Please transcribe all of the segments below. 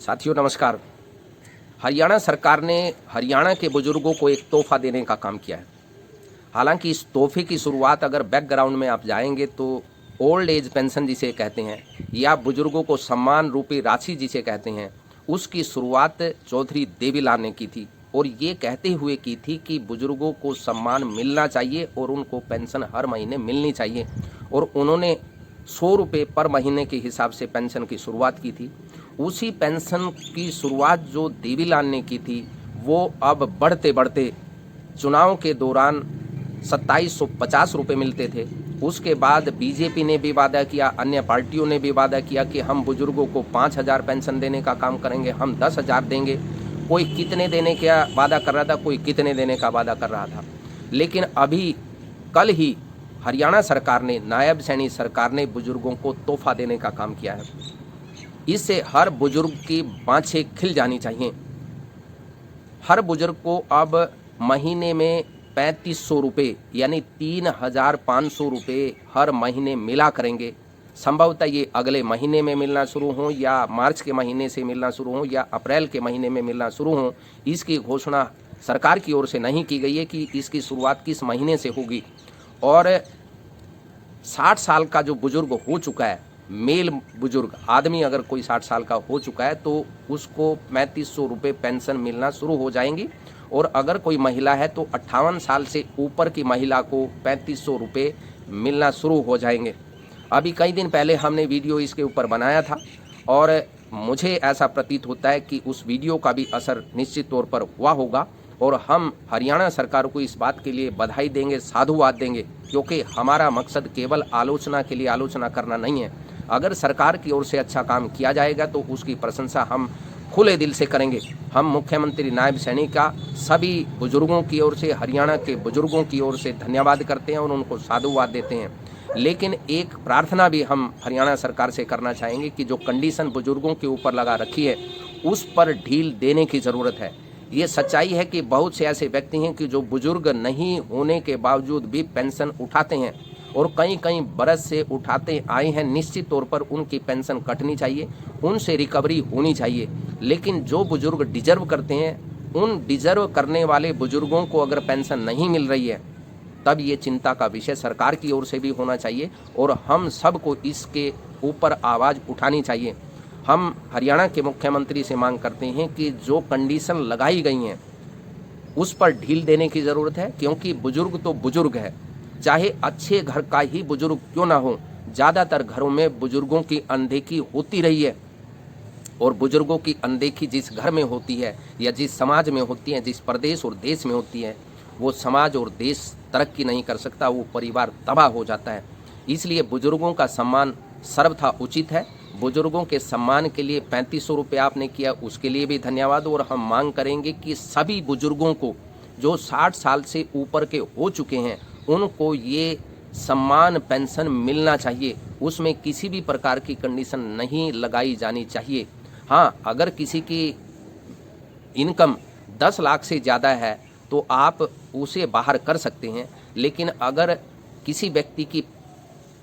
साथियों नमस्कार। हरियाणा सरकार ने हरियाणा के बुजुर्गों को एक तोहफा देने का काम किया है। हालांकि इस तोहफे की शुरुआत अगर बैकग्राउंड में आप जाएंगे तो ओल्ड एज पेंशन जिसे कहते हैं या बुजुर्गों को सम्मान रूपी राशि जिसे कहते हैं, उसकी शुरुआत चौधरी देवीलाल ने की थी और ये कहते हुए की थी कि बुजुर्गों को सम्मान मिलना चाहिए और उनको पेंशन हर महीने मिलनी चाहिए। और उन्होंने 100 रुपये पर महीने के हिसाब से पेंशन की शुरुआत की थी। उसी पेंशन की शुरुआत जो देवीलाल ने की थी वो अब बढ़ते बढ़ते चुनाव के दौरान 2750 रुपये मिलते थे। उसके बाद बीजेपी ने भी वादा किया, अन्य पार्टियों ने भी वादा किया कि हम बुजुर्गों को 5000 पेंशन देने का काम करेंगे, हम 10,000 देंगे। कोई कितने देने का वादा कर रहा था, कोई कितने देने का वादा कर रहा था। लेकिन अभी कल ही हरियाणा सरकार ने, नायब सैनी सरकार ने बुजुर्गों को तोहफा देने का काम किया है। इससे हर बुजुर्ग की बाँछें खिल जानी चाहिए। हर बुजुर्ग को अब महीने में 3500 रुपये यानी 3500 रुपये हर महीने मिला करेंगे। संभवतः ये अगले महीने में मिलना शुरू हो या मार्च के महीने से मिलना शुरू हो या अप्रैल के महीने में मिलना शुरू हो, इसकी घोषणा सरकार की ओर से नहीं की गई है कि इसकी शुरुआत किस महीने से होगी। और 60 साल का जो बुजुर्ग हो चुका है, मेल बुजुर्ग आदमी अगर कोई 60 साल का हो चुका है तो उसको 3500 रुपये पेंशन मिलना शुरू हो जाएंगी। और अगर कोई महिला है तो 58 साल से ऊपर की महिला को 3500 रुपये मिलना शुरू हो जाएंगे। अभी कई दिन पहले हमने वीडियो इसके ऊपर बनाया था और मुझे ऐसा प्रतीत होता है कि उस वीडियो का भी असर निश्चित तौर पर हुआ होगा। और हम हरियाणा सरकार को इस बात के लिए बधाई देंगे, साधुवाद देंगे, क्योंकि हमारा मकसद केवल आलोचना के लिए आलोचना करना नहीं है। अगर सरकार की ओर से अच्छा काम किया जाएगा तो उसकी प्रशंसा हम खुले दिल से करेंगे। हम मुख्यमंत्री नायब सैनी का सभी बुजुर्गों की ओर से, हरियाणा के बुजुर्गों की ओर से धन्यवाद करते हैं और उनको साधुवाद देते हैं। लेकिन एक प्रार्थना भी हम हरियाणा सरकार से करना चाहेंगे कि जो कंडीशन बुजुर्गों के ऊपर लगा रखी है उस पर ढील देने की ज़रूरत है। ये सच्चाई है कि बहुत से ऐसे व्यक्ति हैं कि जो बुजुर्ग नहीं होने के बावजूद भी पेंशन उठाते हैं और कई कई बरस से उठाते आए हैं। निश्चित तौर पर उनकी पेंशन कटनी चाहिए, उनसे रिकवरी होनी चाहिए। लेकिन जो बुजुर्ग डिजर्व करते हैं, उन डिजर्व करने वाले बुजुर्गों को अगर पेंशन नहीं मिल रही है तब ये चिंता का विषय सरकार की ओर से भी होना चाहिए और हम सबको इसके ऊपर आवाज़ उठानी चाहिए। हम हरियाणा के मुख्यमंत्री से मांग करते हैं कि जो कंडीशन लगाई गई हैं उस पर ढील देने की ज़रूरत है, क्योंकि बुजुर्ग तो बुजुर्ग है, चाहे अच्छे घर का ही बुजुर्ग क्यों ना हो। ज़्यादातर घरों में बुजुर्गों की अनदेखी होती रही है और बुजुर्गों की अनदेखी जिस घर में होती है या जिस समाज में होती है, जिस प्रदेश और देश में होती है, वो समाज और देश तरक्की नहीं कर सकता, वो परिवार तबाह हो जाता है। इसलिए बुजुर्गों का सम्मान सर्वथा उचित है। बुजुर्गों के सम्मान के लिए 3500 रुपये आपने किया, उसके लिए भी धन्यवाद। और हम मांग करेंगे कि सभी बुजुर्गों को जो 60 साल से ऊपर के हो चुके हैं उनको ये सम्मान पेंशन मिलना चाहिए। उसमें किसी भी प्रकार की कंडीशन नहीं लगाई जानी चाहिए। हाँ, अगर किसी की इनकम 10 लाख से ज़्यादा है तो आप उसे बाहर कर सकते हैं। लेकिन अगर किसी व्यक्ति की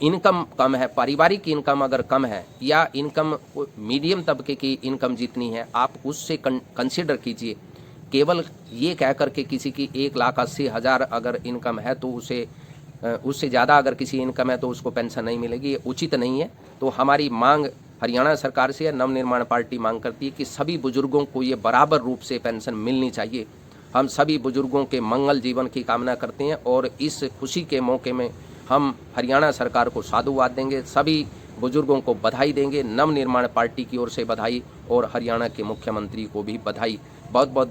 इनकम कम है, पारिवारिक इनकम अगर कम है या इनकम मीडियम तबके की इनकम जितनी है, आप उससे कंसिडर कीजिए। केवल ये कह कर के किसी की 1,80,000 अगर इनकम है तो उससे ज़्यादा अगर किसी इनकम है तो उसको पेंशन नहीं मिलेगी, ये उचित नहीं है। तो हमारी मांग हरियाणा सरकार से, नवनिर्माण पार्टी मांग करती है कि सभी बुजुर्गों को ये बराबर रूप से पेंशन मिलनी चाहिए। हम सभी बुजुर्गों के मंगल जीवन की कामना करते हैं और इस खुशी के मौके में हम हरियाणा सरकार को साधुवाद देंगे, सभी बुजुर्गों को बधाई देंगे। नवनिर्माण पार्टी की ओर से बधाई और हरियाणा के मुख्यमंत्री को भी बधाई। बहुत बहुत